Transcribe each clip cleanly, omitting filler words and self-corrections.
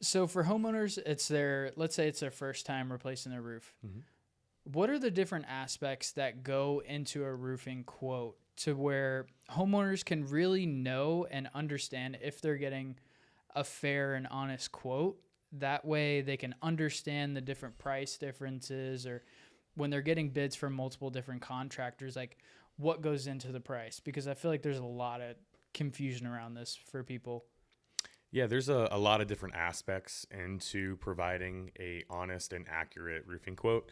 So for homeowners, let's say it's their first time replacing their roof. Mhm. What are the different aspects that go into a roofing quote to where homeowners can really know and understand if they're getting a fair and honest quote? That way they can understand the different price differences, or when they're getting bids from multiple different contractors, like what goes into the price? Because I feel like there's a lot of confusion around this for people. Yeah, there's a lot of different aspects into providing a honest and accurate roofing quote.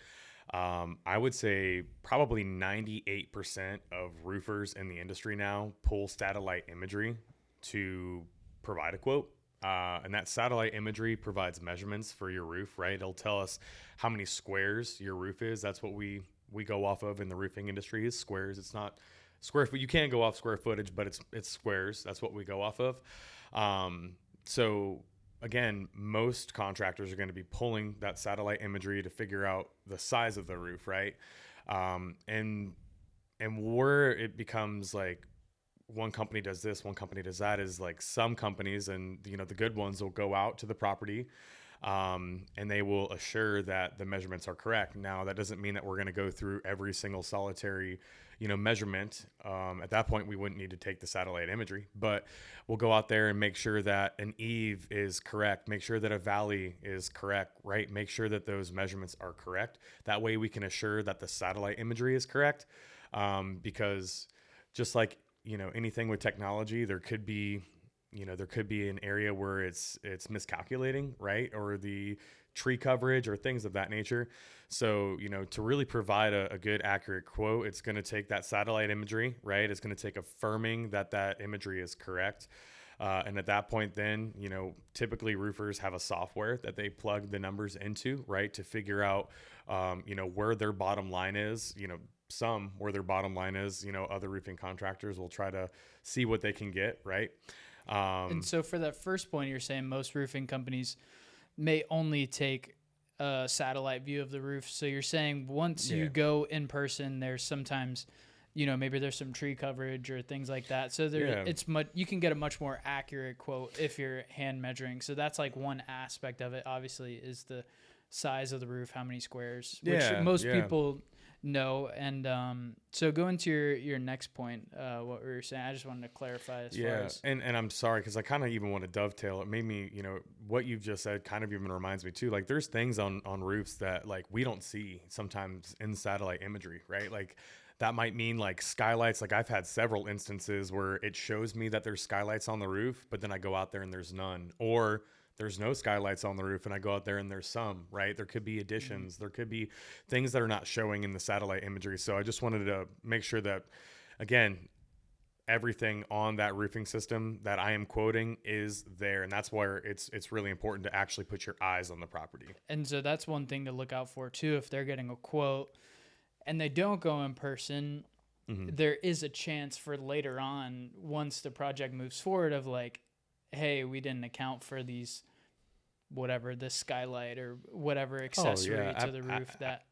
I would say probably 98% of roofers in the industry now pull satellite imagery to provide a quote. And that satellite imagery provides measurements for your roof, right? It'll tell us how many squares your roof is. That's what we go off of in the roofing industry is squares. It's not square foot. You can go off square footage, but it's squares. That's what we go off of. Um, so again, most contractors are going to be pulling that satellite imagery to figure out the size of the roof, right? And where it becomes like one company does this, one company does that is like some companies, and the good ones will go out to the property, and they will assure that the measurements are correct. Now, that doesn't mean that we're going to go through every single solitary, measurement. At that point, we wouldn't need to take the satellite imagery, but we'll go out there and make sure that an eave is correct, make sure that a valley is correct, right? Make sure that those measurements are correct. That way, we can assure that the satellite imagery is correct, because just like anything with technology, there could be an area where it's miscalculating, right? Or the tree coverage or things of that nature. So, to really provide a good accurate quote, it's going to take that satellite imagery, right? It's going to take affirming that that imagery is correct. And at that point, then, typically roofers have a software that they plug the numbers into, right, to figure out, where their bottom line is, some where their bottom line is, other roofing contractors will try to see what they can get, right? And Um, so for that first point, you're saying most roofing companies may only take a satellite view of the roof. So you're saying once you yeah, go in person, there's sometimes, maybe there's some tree coverage or things like that. So yeah, it's much, you can get a much more accurate quote if you're hand measuring. So that's like one aspect of it. Obviously, is the size of the roof, how many squares, which yeah, most yeah. people know. And so going to your next point, what we were saying, I just wanted to clarify as far Yeah, as and I'm sorry because I kind of even want to dovetail. It made me, what you've just said kind of even reminds me too. Like there's things on roofs that like we don't see sometimes in satellite imagery, right? Like that might mean like skylights. Like I've had several instances where it shows me that there's skylights on the roof, but then I go out there and there's none, or there's no skylights on the roof and I go out there and there's some, right? There could be mm, additions, there could be things that are not showing in the satellite imagery. So I just wanted to make sure that again everything on that roofing system that I am quoting is there, and that's where it's really important to actually put your eyes on the property. and so that's one thing to look out for too. If they're getting a quote and they don't go in person, Hmm. there is a chance for later on, once the project moves forward, of like, hey, we didn't account for these, whatever, this skylight or whatever Oh yeah, accessory to the roof I, that.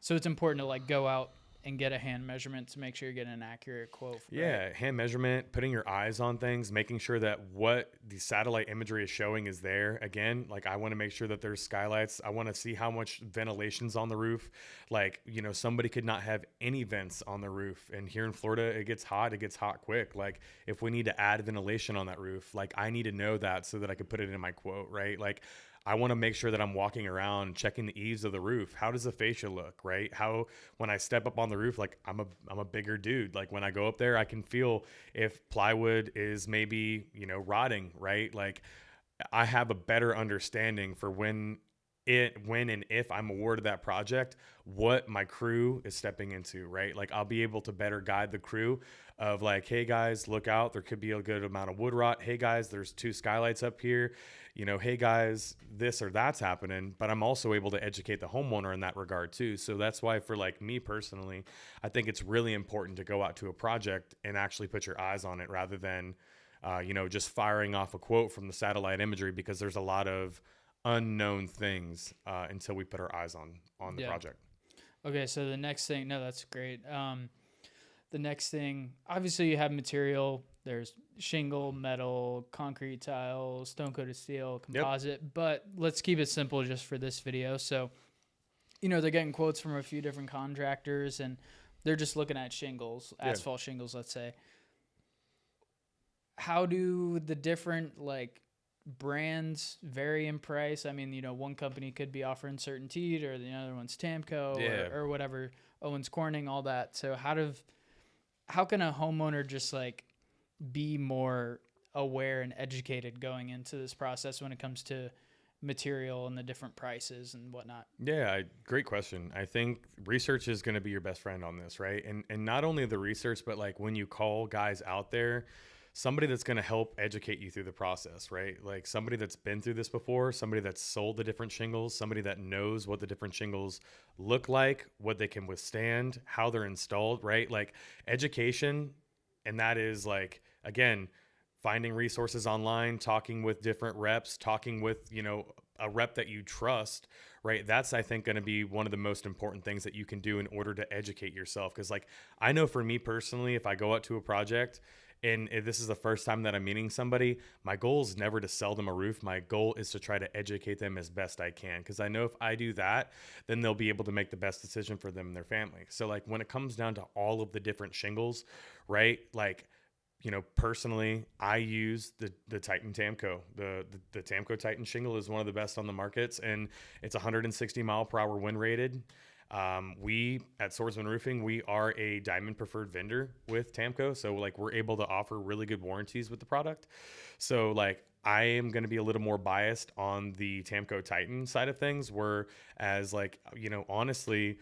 So it's important to like go out and get a hand measurement to make sure you're getting an accurate quote, right? yeah, hand measurement, putting your eyes on things, making sure that what the satellite imagery is showing is there. Again, like I want to make sure that there's skylights. I want to see how much ventilation's on the roof. Like, somebody could not have any vents on the roof. And here in Florida, it gets hot quick. Like if we need to add ventilation on that roof, like I need to know that so that I could put it in my quote, right? Like I want to make sure that I'm walking around checking the eaves of the roof. How does the fascia look, right? How when I step up on the roof, like I'm a bigger dude. Like when I go up there, I can feel if plywood is maybe, rotting, right? Like I have a better understanding for when and if I'm awarded that project, what my crew is stepping into, right? Like I'll be able to better guide the crew of like, hey guys, look out, there could be a good amount of wood rot. Hey guys, there's two skylights up here. Hey guys, this or that's happening. But I'm also able to educate the homeowner in that regard too. So that's why for like me personally, I think it's really important to go out to a project and actually put your eyes on it rather than just firing off a quote from the satellite imagery because there's a lot of unknown things until we put our eyes on the Yeah. project. Okay, so the next thing, no, that's great. The next thing, obviously, you have material. There's shingle, metal, concrete tile, stone coated steel, Yep. composite. But let's keep it simple just for this video. So, they're getting quotes from a few different contractors, and they're just looking at shingles, Yeah. asphalt shingles, let's say. How do the different brands vary in price? I mean, one company could be offering Certainteed, or the other one's Tamco, Yeah. or whatever, Owens Corning, all that. So how can a homeowner just be more aware and educated going into this process when it comes to material and the different prices and whatnot? Yeah, great question. I think research is going to be your best friend on this, right? And not only the research, but like when you call guys out there, somebody that's going to help educate you through the process, right? Like somebody that's been through this before, somebody that's sold the different shingles, somebody that knows what the different shingles look like, what they can withstand, how they're installed, right? Like education, and that is like, again, finding resources online, talking with different reps, talking with, a rep that you trust, right? That's, I think, going to be one of the most important things that you can do in order to educate yourself. Because like, I know for me personally, if I go out to a project and if this is the first time that I'm meeting somebody, my goal is never to sell them a roof. My goal is to try to educate them as best I can. Because I know if I do that, then they'll be able to make the best decision for them and their family. So like when it comes down to all of the different shingles, right? Like, personally, I use the Titan Tamco. The Tamco Titan shingle is one of the best on the markets, and it's 160 mile per hour wind rated. We at Swordsmen Roofing, we are a diamond preferred vendor with Tamco, so like we're able to offer really good warranties with the product. So like I am going to be a little more biased on the Tamco Titan side of things, whereas like honestly,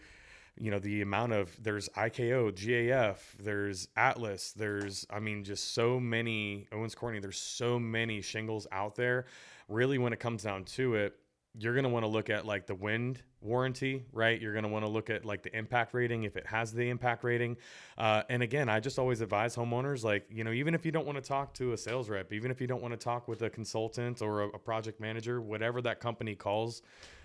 the amount of, there's IKO, GAF, there's Atlas, there's, just so many Owens Corning, there's so many shingles out there. Really, when it comes down to it, you're going to want to look at like the wind warranty, right? You're going to want to look at like the impact rating, if it has the impact rating. And again, I just always advise homeowners, like, even if you don't want to talk to a sales rep, even if you don't want to talk with a consultant or a project manager, whatever that company calls,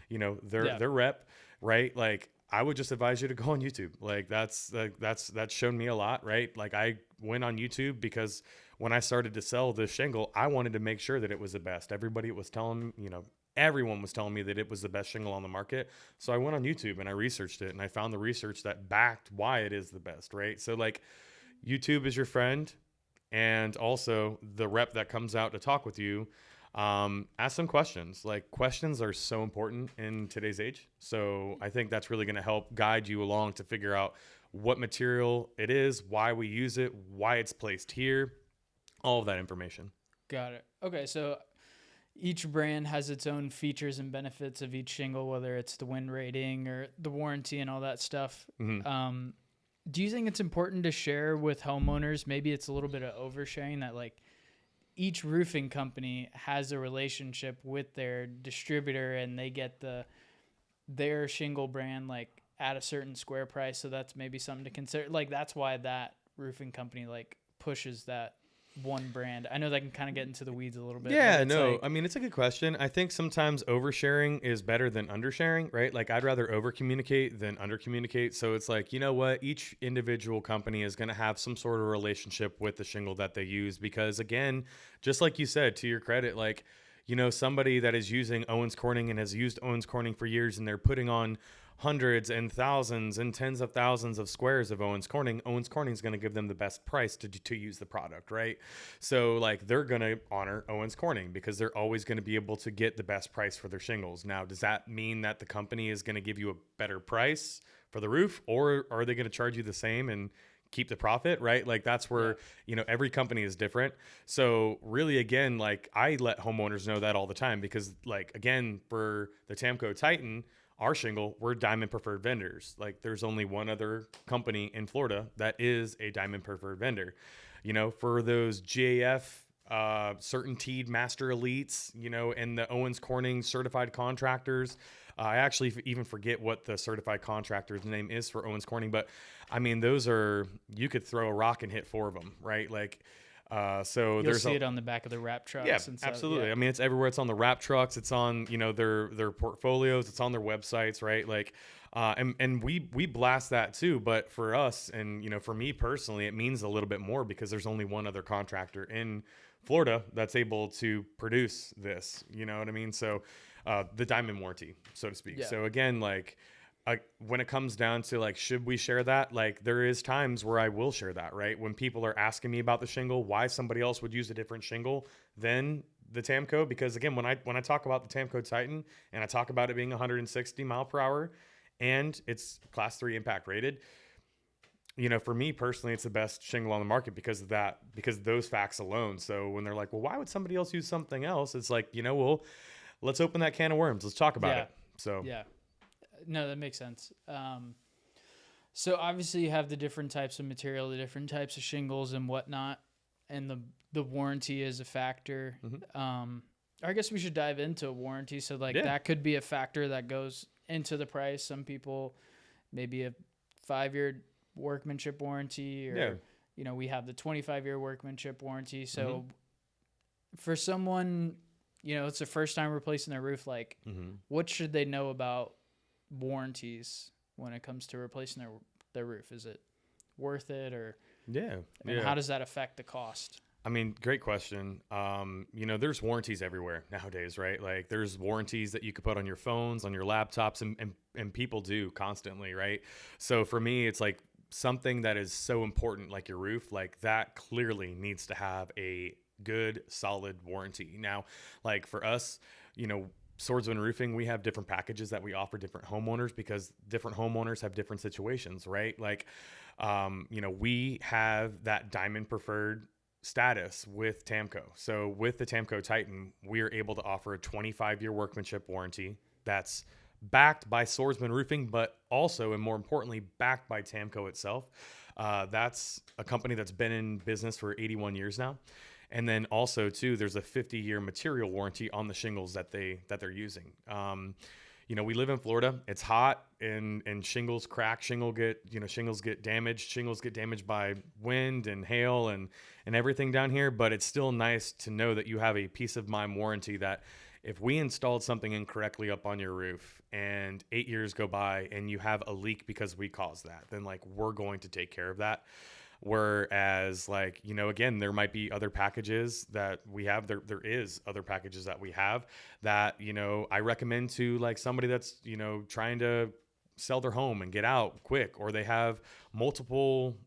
their rep, right? Like, I would just advise you to go on YouTube. Like that's shown me a lot, right? Like I went on YouTube because when I started to sell this shingle, I wanted to make sure that it was the best. Everybody was telling, everyone was telling me that it was the best shingle on the market. So I went on YouTube and I researched it, and I found the research that backed why it is the best, right? So like YouTube is your friend, and also the rep that comes out to talk with you. Ask some questions. Like questions are so important in today's age. So I think that's really going to help guide you along to figure out what material it is, why we use it, why it's placed here, all of that information. Got it. Okay, so each brand has its own features and benefits of each shingle, whether it's the wind rating or the warranty and all that stuff. Mm-hmm. Do you think it's important to share with homeowners? Maybe it's a little bit of oversharing, that like each roofing company has a relationship with their distributor, and they get their shingle brand like at a certain square price. So that's maybe something to consider. Like that's why that roofing company like pushes that one brand. I know that can kind of get into the weeds a little bit. Yeah, no, it's a good question. I think sometimes oversharing is better than undersharing, right? Like I'd rather over communicate than under communicate. So it's like, you know what? Each individual company is going to have some sort of relationship with the shingle that they use, because again, just like you said, to your credit, like, somebody that is using Owens Corning and has used Owens Corning for years, and they're putting on hundreds and thousands and tens of thousands of squares of Owens Corning is going to give them the best price to use the product, right? So like they're going to honor Owens Corning because they're always going to be able to get the best price for their shingles. Now, does that mean that the company is going to give you a better price for the roof, or are they going to charge you the same and keep the profit, right? Like that's where, every company is different. So really, again, like I let homeowners know that all the time, because like, again, for the Tamco Titan, our shingle, we're diamond preferred vendors. Like there's only one other company in Florida that is a diamond preferred vendor. For those GAF, Certainteed Master Elites, and the Owens Corning certified contractors. I actually even forget what the certified contractor's name is for Owens Corning, but those are, you could throw a rock and hit 4 of them, right? Like, so you'll there's see it on the back of the wrap trucks. Yeah, and stuff. absolutely. Yeah. It's everywhere. It's on the wrap trucks. It's on, their portfolios. It's on their websites, right? Like, And we blast that too. But for us, and for me personally, it means a little bit more because there's only one other contractor in Florida that's able to produce this. You know what I mean? So the diamond warranty, so to speak. Yeah. So again, like when it comes down to like, should we share that? Like there is times where I will share that, right? When people are asking me about the shingle, why somebody else would use a different shingle than the Tamco, because again, when I talk about the Tamco Titan and I talk about it being 160 mile per hour and it's class 3 impact rated, for me personally, it's the best shingle on the market because of that, because of those facts alone. So when they're like, well, why would somebody else use something else? It's like, well, let's open that can of worms. Let's talk about it. So yeah, no, that makes sense. So obviously you have the different types of material, the different types of shingles and whatnot, and the warranty is a factor. I guess we should dive into a warranty. So that could be a factor that goes into the price. Some people, maybe a 5-year workmanship warranty, or we have the 25-year workmanship warranty. So for someone, it's their first time replacing their roof, like what should they know about warranties when it comes to replacing their roof? Is it worth it, or how does that affect the cost? I mean, great question. There's warranties everywhere nowadays, right? Like there's warranties that you could put on your phones, on your laptops, and people do constantly, right? So for me, it's like something that is so important, like your roof, like that clearly needs to have a good, solid warranty. Now, like for us, Swordsmen Roofing, we have different packages that we offer different homeowners because different homeowners have different situations, right? Like, we have that diamond preferred status with Tamco. So with the Tamco Titan, we are able to offer a 25-year workmanship warranty that's backed by Swordsmen Roofing, but also, and more importantly, backed by Tamco itself. That's a company that's been in business for 81 years now. And then also too, there's a 50-year material warranty on the shingles that they're using. We live in Florida. It's hot, and shingles crack. Shingles get damaged. Shingles get damaged by wind and hail and everything down here. But it's still nice to know that you have a peace of mind warranty that if we installed something incorrectly up on your roof and 8 years go by and you have a leak because we caused that, then like we're going to take care of that. Whereas like, again, there might be other packages that we have. There is other packages that we have that, I recommend to like somebody that's, trying to sell their home and get out quick, or they have multiple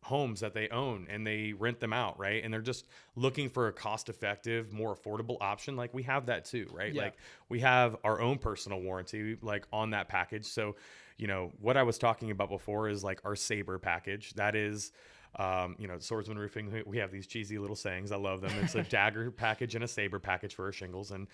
homes that they own and they rent them out, right? And they're just looking for a cost-effective, more affordable option. Like we have that too, right? Yeah. Like we have our own personal warranty like on that package. So, what I was talking about before is like our Sabre package. That is, Swordsman Roofing, we have these cheesy little sayings. I love them. It's a dagger package and a Sabre package for our shingles. And,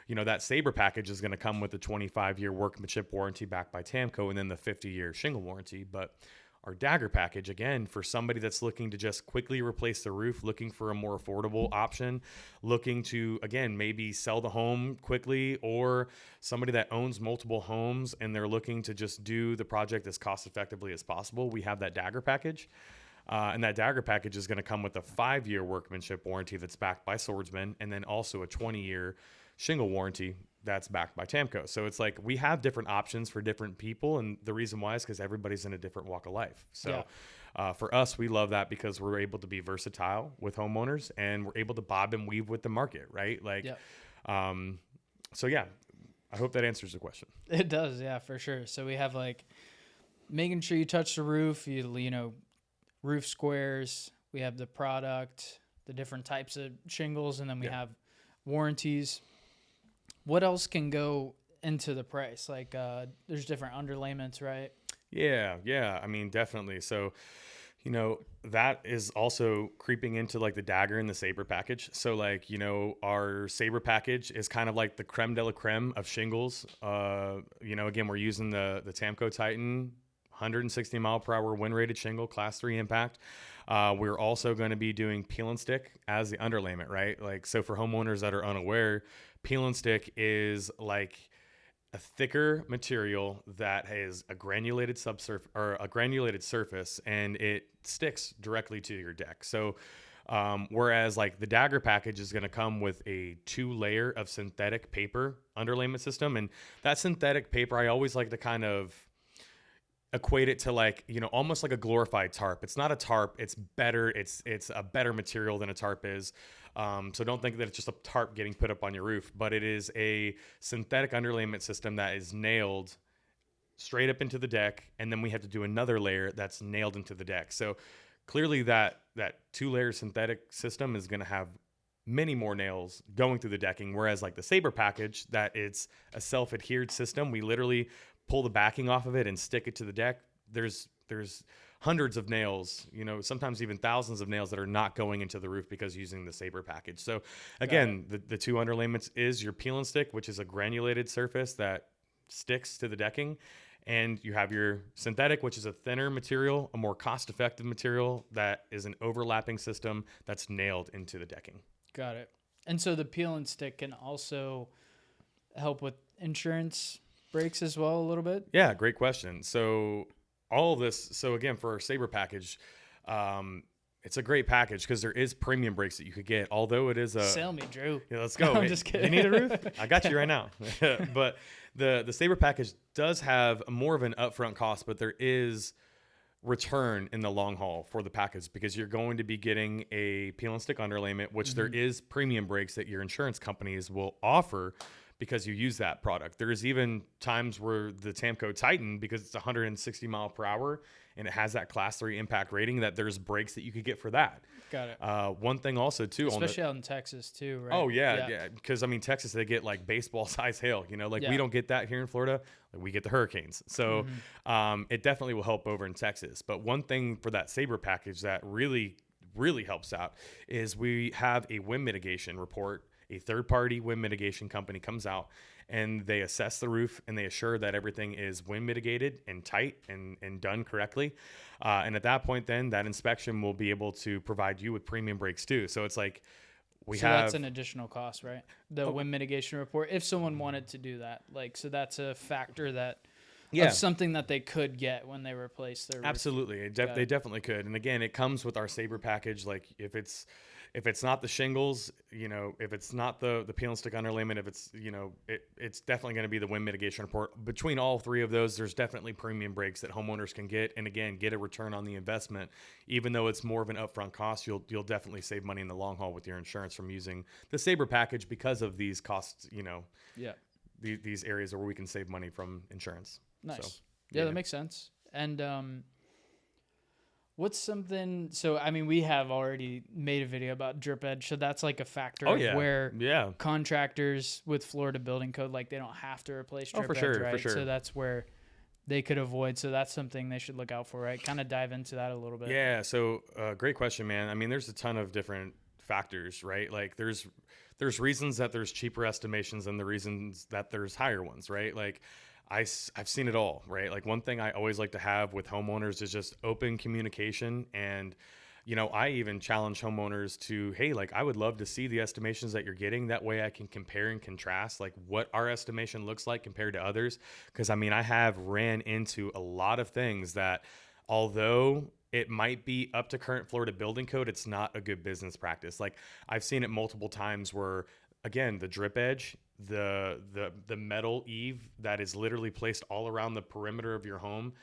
that Sabre package is going to come with a 25-year workmanship warranty backed by Tamco and then the 50-year shingle warranty. But our dagger package, again, for somebody that's looking to just quickly replace the roof, looking for a more affordable option, looking to, again, maybe sell the home quickly, or somebody that owns multiple homes and they're looking to just do the project as cost effectively as possible, we have that dagger package. And that dagger package is going to come with a 5-year workmanship warranty that's backed by Swordsman, and then also a 20-year shingle warranty that's backed by Tamco. So it's like we have different options for different people, and the reason why is because everybody's in a different walk of life. So for us, we love that because we're able to be versatile with homeowners, and we're able to bob and weave with the market, right? Like, so yeah, I hope that answers the question. It does, yeah, for sure. So we have like making sure you touch the roof, roof squares. We have the product, the different types of shingles, and then we have warranties. What else can go into the price? Like there's different underlayments, right? Yeah. I mean, definitely. So, that is also creeping into like the dagger and the Sabre package. So like, our Sabre package is kind of like the creme de la creme of shingles. Again, we're using the Tamco Titan 160 mile per hour wind rated shingle, class 3 impact. We're also going to be doing peel and stick as the underlayment, right? Like, so for homeowners that are unaware, peel and stick is like a thicker material that has a granulated subsurface or a granulated surface, and it sticks directly to your deck. So, whereas like the dagger package is going to come with a 2-layer of synthetic paper underlayment system. And that synthetic paper, I always like to kind of equate it to like, almost like a glorified tarp. It's not a tarp. It's better. It's a better material than a tarp is. So don't think that it's just a tarp getting put up on your roof, but it is a synthetic underlayment system that is nailed straight up into the deck, and then we have to do another layer that's nailed into the deck. So clearly that 2-layer synthetic system is going to have many more nails going through the decking, whereas like the Sabre package, that it's a self-adhered system. We literally pull the backing off of it and stick it to the deck. There's hundreds of nails, sometimes even thousands of nails that are not going into the roof because using the Sabre package. So again, the 2 underlayments is your peel and stick, which is a granulated surface that sticks to the decking. And you have your synthetic, which is a thinner material, a more cost-effective material that is an overlapping system that's nailed into the decking. Got it. And so the peel and stick can also help with insurance breaks as well a little bit? Yeah, great question. So all of this, so again, for our Sabre package, it's a great package because there is premium breaks that you could get, although it is a... Sell me, Drew. Yeah, let's go. No, I'm just kidding. You need a roof? I got you right now. But the Sabre package does have more of an upfront cost, but there is return in the long haul for the package because you're going to be getting a peel and stick underlayment, which there is premium breaks that your insurance companies will offer because you use that product. There's even times where the Tamco Titan, because it's 160 mile per hour and it has that class 3 impact rating, that there's breaks that you could get for that. Got it. One thing also too, especially out in Texas too, right? Oh yeah. Because I mean, Texas, they get like baseball size hail. We don't get that here in Florida. Like, we get the hurricanes. So it definitely will help over in Texas. But one thing for that Sabre package that really, really helps out is we have a wind mitigation report. A third-party wind mitigation company comes out and they assess the roof and they assure that everything is wind mitigated and tight and done correctly. And at that point, then that inspection will be able to provide you with premium breaks too. So it's like so that's an additional cost, right? The wind mitigation report, if someone wanted to do that, so that's a factor that of something that they could get when they replace their roof. Absolutely. They definitely could. And again, it comes with our Sabre package. Like if it's not the shingles, if it's not the peel and stick underlayment, if it's, it's definitely going to be the wind mitigation report. Between all 3 of those, there's definitely premium breaks that homeowners can get. And again, get a return on the investment. Even though it's more of an upfront cost, you'll definitely save money in the long haul with your insurance from using the Sabre package because of these costs, these areas where we can save money from insurance. Nice. So, that makes sense. And what's something? So I mean, we have already made a video about drip edge, so that's like a factor of where contractors with Florida building code, like they don't have to replace drip edge, right? For sure. So that's where they could avoid. So that's something they should look out for, right? Kind of dive into that a little bit. Yeah. So great question, man. I mean, there's a ton of different factors, right? Like there's reasons that there's cheaper estimations and the reasons that there's higher ones, right? Like I've seen it all, right? Like one thing I always like to have with homeowners is just open communication. And, I even challenge homeowners to, hey, like I would love to see the estimations that you're getting. That way I can compare and contrast like what our estimation looks like compared to others. Cause I mean, I have ran into a lot of things that although it might be up to current Florida building code, it's not a good business practice. Like I've seen it multiple times where, again, the drip edge, the metal eave that is literally placed all around the perimeter of your home,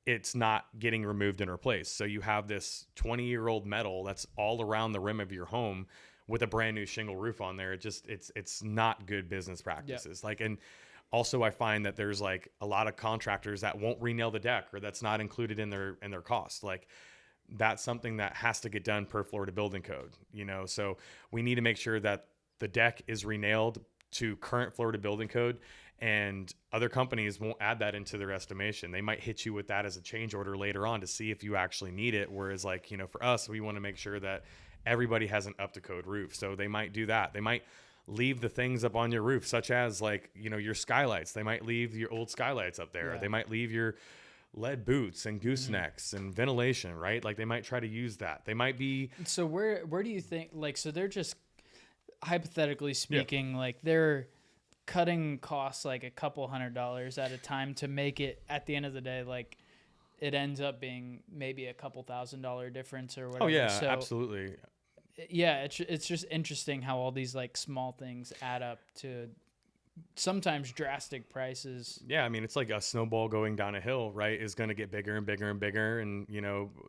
it's not getting removed and replaced. So you have this 20-year-old metal that's all around the rim of your home with a brand new shingle roof on there. It's not good business practices. Yep. And also I find that there's like a lot of contractors that won't re-nail the deck, or that's not included in their cost. Like that's something that has to get done per Florida building code, so we need to make sure that the deck is re-nailed to current Florida building code, and other companies won't add that into their estimation. They might hit you with that as a change order later on to see if you actually need it. Whereas like, for us, we want to make sure that everybody has an up to code roof. So they might do that. They might leave the things up on your roof, such as like, your skylights. They might leave your old skylights up there. Yeah. They might leave your lead boots and goosenecks and ventilation, right? Like they might try to use that. They might be. So where do you think, like, so they're just hypothetically speaking, like they're cutting costs like a couple $100 at a time to make it at the end of the day, like it ends up being maybe a couple $1,000 difference or whatever. Oh yeah, so, absolutely. Yeah, it's just interesting how all these like small things add up to sometimes drastic prices. Yeah, I mean, it's like a snowball going down a hill, right? Is going to get bigger and bigger and bigger. And,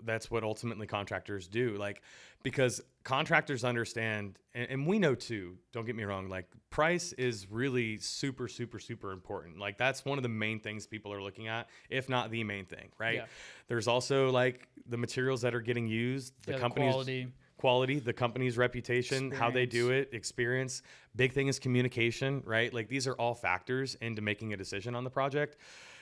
that's what ultimately contractors do. Like, because contractors understand, and we know too, don't get me wrong, like, price is really super, super, super important. Like, that's one of the main things people are looking at, if not the main thing, right? Yeah. There's also like the materials that are getting used, the company's quality, the company's reputation, how they do it, experience. Big thing is communication, right? Like, these are all factors into making a decision on the project,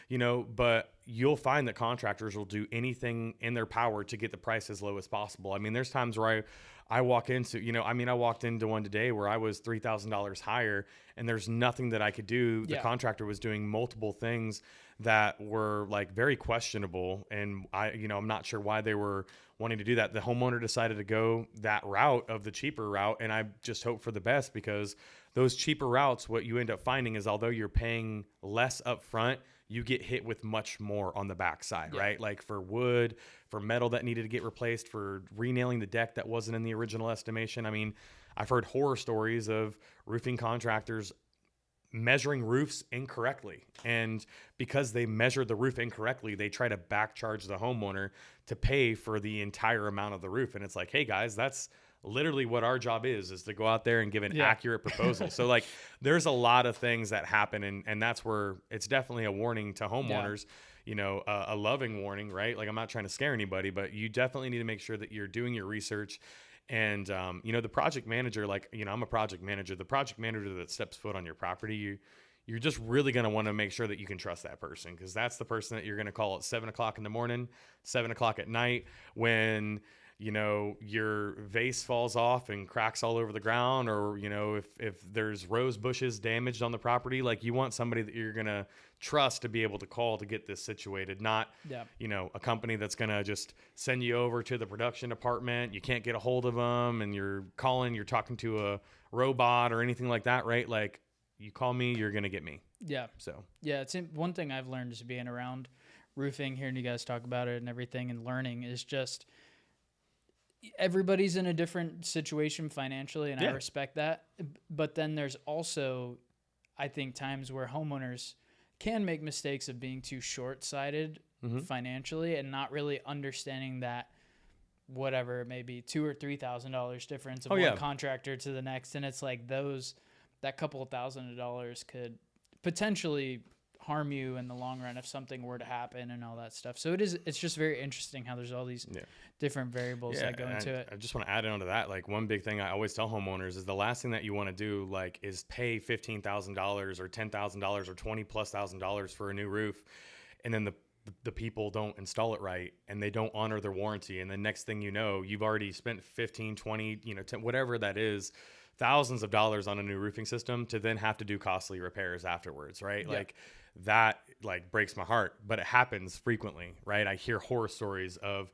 but you'll find that contractors will do anything in their power to get the price as low as possible. I mean, there's times where I walk into, I walked into one today where I was $3,000 higher, and there's nothing that I could do. The contractor was doing multiple things that were like very questionable. And I'm not sure why they were wanting to do that. The homeowner decided to go that route of the cheaper route. And I just hope for the best, because those cheaper routes, what you end up finding is, although you're paying less up front, you get hit with much more on the backside, right? Like for wood, for metal that needed to get replaced, for renailing the deck that wasn't in the original estimation. I mean, I've heard horror stories of roofing contractors measuring roofs incorrectly. And because they measured the roof incorrectly, they try to back charge the homeowner to pay for the entire amount of the roof. And it's like, hey guys, that's literally what our job is to go out there and give an accurate proposal. So like, there's a lot of things that happen, and that's where it's definitely a warning to homeowners, a loving warning, right? Like, I'm not trying to scare anybody, but you definitely need to make sure that you're doing your research. And, the project manager, like, I'm a project manager, the project manager that steps foot on your property, you're just really going to want to make sure that you can trust that person, because that's the person that you're going to call at 7:00 in the morning, 7:00 at night, when, your vase falls off and cracks all over the ground, or, if there's rose bushes damaged on the property. Like, you want somebody that you're going to trust to be able to call to get this situated, not, a company that's going to just send you over to the production department. You can't get a hold of them, and you're talking to a robot or anything like that, right? Like, you call me, you're going to get me. Yeah. So, yeah, it's one thing I've learned is being around roofing, hearing you guys talk about it and everything, and learning is just, everybody's in a different situation financially, and I respect that. But then there's also, I think, times where homeowners can make mistakes of being too short-sighted financially and not really understanding that whatever it may be, $2,000 or $3,000 difference of one contractor to the next. And it's like that couple of $1,000s could potentially harm you in the long run if something were to happen and all that stuff. So it's just very interesting how there's all these different variables that go into it. I just want to add on to that. Like, one big thing I always tell homeowners is the last thing that you want to do, like, is pay $15,000 or $10,000 or $20,000+ for a new roof, and then the people don't install it right, and they don't honor their warranty. And the next thing you know, you've already spent 15, 20, 10, whatever that is, thousands of dollars on a new roofing system, to then have to do costly repairs afterwards, right? Like, that like breaks my heart, but it happens frequently, right? I hear horror stories of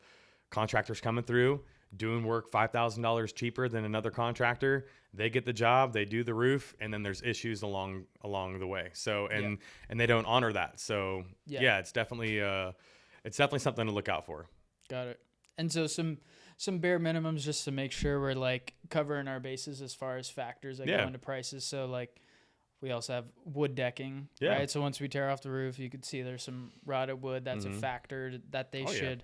contractors coming through, doing work $5,000 cheaper than another contractor. They get the job, they do the roof, and then there's issues along the way. So, and they don't honor that. So it's definitely something to look out for. Got it. And so some bare minimums just to make sure we're like covering our bases as far as factors that go into prices. So like, we also have wood decking, right? So once we tear off the roof, you can see there's some rotted wood. That's a factor that they should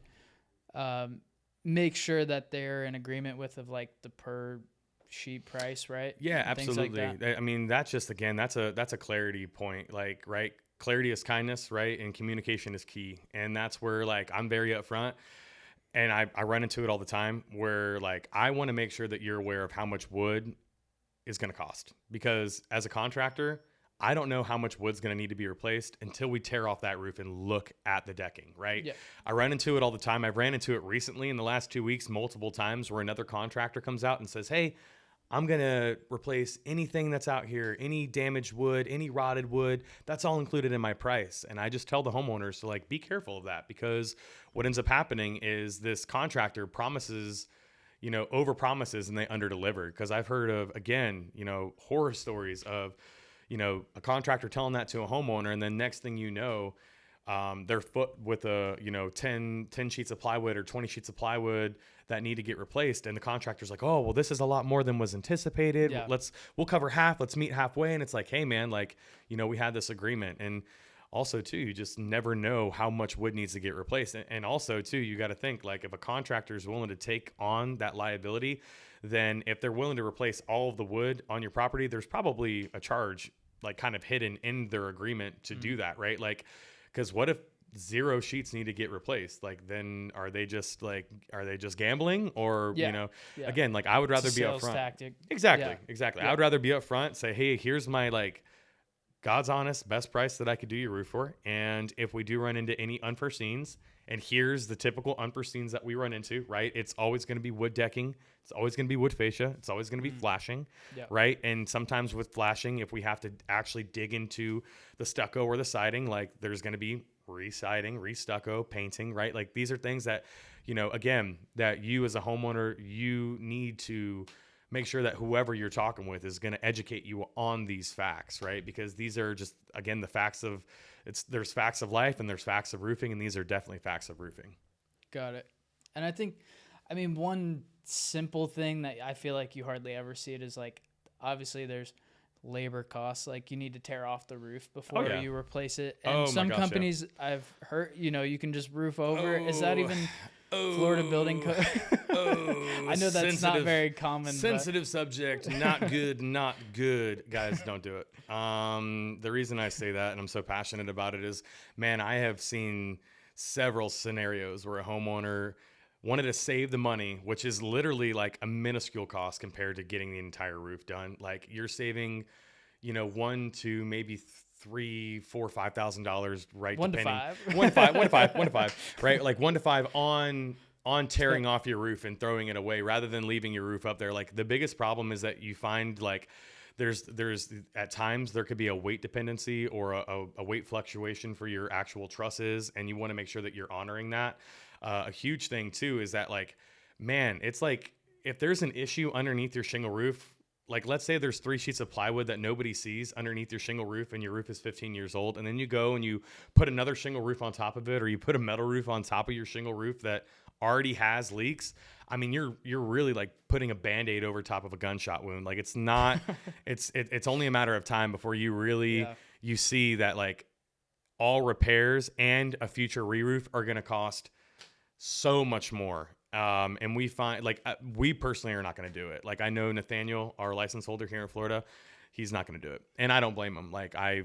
make sure that they're in agreement with, of like the per sheet price, right? Yeah, absolutely. Like that. I mean, that's just, again, that's a clarity point, like, right? Clarity is kindness, right? And communication is key. And that's where, like, I'm very upfront. And I run into it all the time where, like, I want to make sure that you're aware of how much wood is going to cost, because as a contractor, I don't know how much wood's going to need to be replaced until we tear off that roof and look at the decking, right? I run into it all the time. I've ran into it recently in the last 2 weeks, multiple times, where another contractor comes out and says, hey, I'm going to replace anything that's out here, any damaged wood, any rotted wood, that's all included in my price. And I just tell the homeowners to, like, be careful of that, because what ends up happening is this contractor promises, over promises, and they under deliver. Because I've heard of, again, horror stories of, a contractor telling that to a homeowner, and then next thing you know, their foot with a, 10 sheets of plywood or 20 sheets of plywood that need to get replaced. And the contractor's like, oh, well, this is a lot more than was anticipated. Yeah. We'll cover half. Let's meet halfway. And it's like, hey man, like, we had this agreement. And also too, you just never know how much wood needs to get replaced. And also too, you got to think, like, if a contractor is willing to take on that liability, then if they're willing to replace all of the wood on your property, there's probably a charge like kind of hidden in their agreement to do that, right? Like, because what if 0 sheets need to get replaced? Like, then are they just gambling? Or, Yeah. again, like, I would rather It's a be sales upfront. tactic. Exactly. Yeah. I would rather be upfront, say, hey, here's my, like, God's honest best price that I could do your roof for. And if we do run into any unforeseens, and here's the typical unforeseens that we run into, right? It's always going to be wood decking. It's always going to be wood fascia. It's always going to be flashing, Yep. right? And sometimes with flashing, if we have to actually dig into the stucco or the siding, like, there's going to be re-siding, re-stucco, painting, right? Like, these are things that, again, that you as a homeowner, you need to make sure that whoever you're talking with is going to educate you on these facts, right? Because these are just, again, the facts of, there's facts of life and there's facts of roofing, and these are definitely facts of roofing. Got it. And I mean, one simple thing that I feel like you hardly ever see it is, like, obviously there's labor costs. Like, you need to tear off the roof before you replace it. And some companies I've heard, you can just roof over. Is that even Florida building code? I know that's not very common. Sensitive subject. Not good. Not good. Guys, don't do it. The reason I say that, and I'm so passionate about it, is, man, I have seen several scenarios where a homeowner wanted to save the money, which is literally like a minuscule cost compared to getting the entire roof done. Like, you're saving, $1 to maybe $3,000, $4,000, $5,000, right? One to five, right? Like $1 to $5 on tearing off your roof and throwing it away rather than leaving your roof up there. Like, the biggest problem is that you find, like, there's at times there could be a weight dependency or a weight fluctuation for your actual trusses, and you want to make sure that you're honoring that. A huge thing too is that, like, man, it's like, if there's an issue underneath your shingle roof, like, let's say there's 3 sheets of plywood that nobody sees underneath your shingle roof, and your roof is 15 years old, and then you go and you put another shingle roof on top of it, or you put a metal roof on top of your shingle roof that already has leaks. I mean, you're really, like, putting a Band-Aid over top of a gunshot wound. Like, it's not, it's only a matter of time before you really, you see that, like, all repairs and a future re-roof are going to cost so much more. And we find, like, we personally are not going to do it. Like, I know Nathaniel, our license holder here in Florida, he's not going to do it. And I don't blame him. Like, I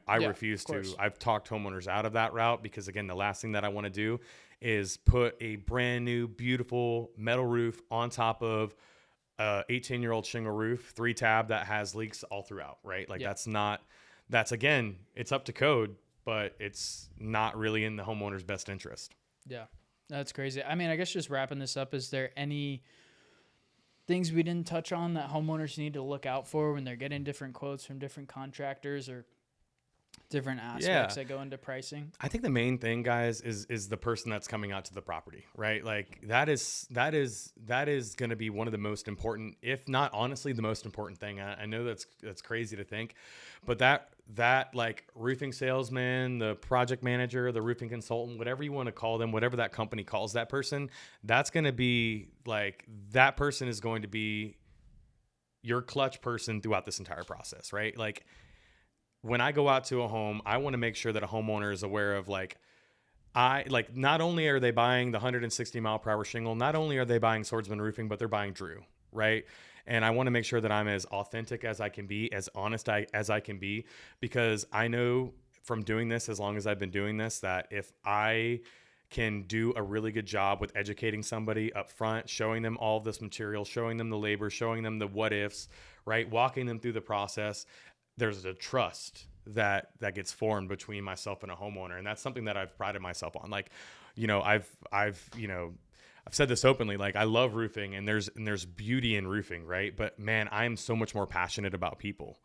refuse to. I've talked homeowners out of that route because, again, the last thing that I want to do is put a brand new, beautiful metal roof on top of a 18-year-old shingle roof, 3-tab that has leaks all throughout, right? Like, that's again, it's up to code, but it's not really in the homeowner's best interest. Yeah. That's crazy. I mean, I guess just wrapping this up, is there any things we didn't touch on that homeowners need to look out for when they're getting different quotes from different contractors or different aspects that go into pricing? I think the main thing, guys, is the person that's coming out to the property, right? Like, that is going to be one of the most important, if not honestly the most important thing. I know that's crazy to think, but that like roofing salesman, the project manager, the roofing consultant, whatever you want to call them, whatever that company calls that person, that's going to be, like, that person is going to be your clutch person throughout this entire process, right? Like, when I go out to a home, I want to make sure that a homeowner is aware of, like, not only are they buying the 160 mile per hour shingle, not only are they buying Swordsmen Roofing, but they're buying Drew, right? And I want to make sure that I'm as authentic as I can be, as honest as I can be, because I know from doing this, as long as I've been doing this, that if I can do a really good job with educating somebody up front, showing them all of this material, showing them the labor, showing them the what ifs, right? Walking them through the process, there's a trust that gets formed between myself and a homeowner. And that's something that I've prided myself on. Like, I've said this openly, like, I love roofing, and there's beauty in roofing, right? But man, I'm so much more passionate about people.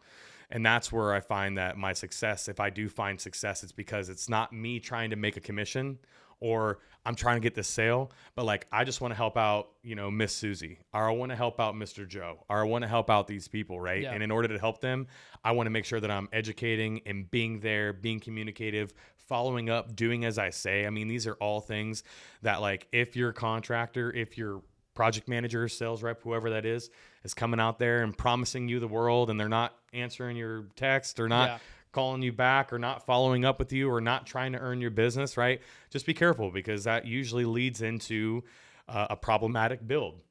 And that's where I find that my success, if I do find success, it's because it's not me trying to make a commission or I'm trying to get this sale, but like I just want to help out, Miss Susie, or I want to help out Mr. Joe, or I want to help out these people, right? Yeah. And in order to help them, I want to make sure that I'm educating and being there, being communicative, following up, doing as I say. I mean, these are all things that like if your contractor, if your project manager, sales rep, whoever that is coming out there and promising you the world and they're not answering your text or not Yeah. calling you back or not following up with you or not trying to earn your business, right? Just be careful because that usually leads into a problematic build.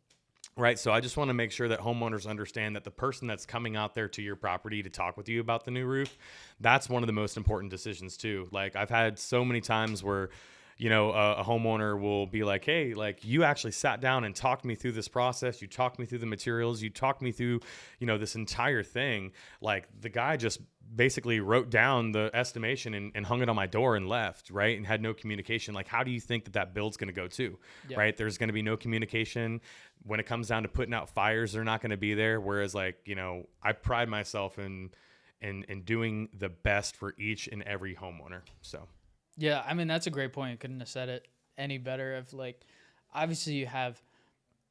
Right. So I just want to make sure that homeowners understand that the person that's coming out there to your property to talk with you about the new roof, that's one of the most important decisions too. Like I've had so many times where, a homeowner will be like, hey, like you actually sat down and talked me through this process. You talked me through the materials. You talked me through, this entire thing. Like the guy just basically wrote down the estimation and hung it on my door and left, right? And had no communication. Like, how do you think that that build's going to go to, Yeah. right? There's going to be no communication. When it comes down to putting out fires, they're not going to be there. Whereas like, I pride myself in doing the best for each and every homeowner. So. Yeah, I mean that's a great point. Couldn't have said it any better. Of like, obviously you have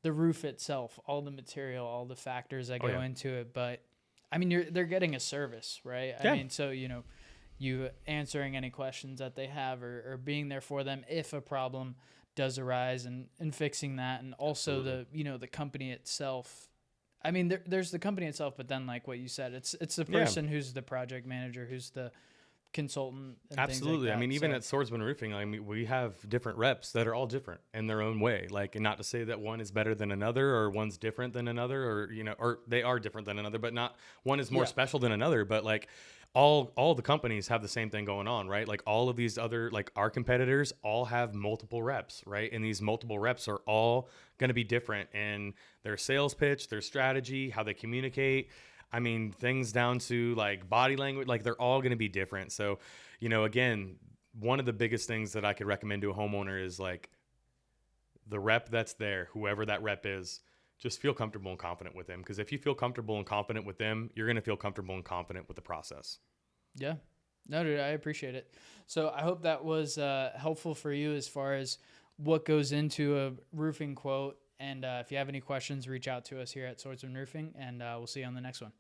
the roof itself, all the material, all the factors that go into it, but I mean they're getting a service, right? Yeah. I mean, so you answering any questions that they have or being there for them if a problem does arise and fixing that, and also Absolutely. the company itself. I mean, there's the company itself, but then like what you said, it's the person who's the project manager, who's the consultant and Absolutely. things like I that. mean, even at Swordsman Roofing, I mean, we have different reps that are all different in their own way. Like, and not to say that one is better than another or one's different than another, or, or they are different than another, but not one is more special than another. But like all the companies have the same thing going on, right? Like all of these other, like our competitors all have multiple reps, right? And these multiple reps are all going to be different in their sales pitch, their strategy, how they communicate. I mean, things down to like body language, like they're all going to be different. So, again, one of the biggest things that I could recommend to a homeowner is like the rep that's there, whoever that rep is, just feel comfortable and confident with them. Because if you feel comfortable and confident with them, you're going to feel comfortable and confident with the process. Yeah. No, dude, I appreciate it. So I hope that was helpful for you as far as what goes into a roofing quote. And if you have any questions, reach out to us here at Swordsman Roofing, and we'll see you on the next one.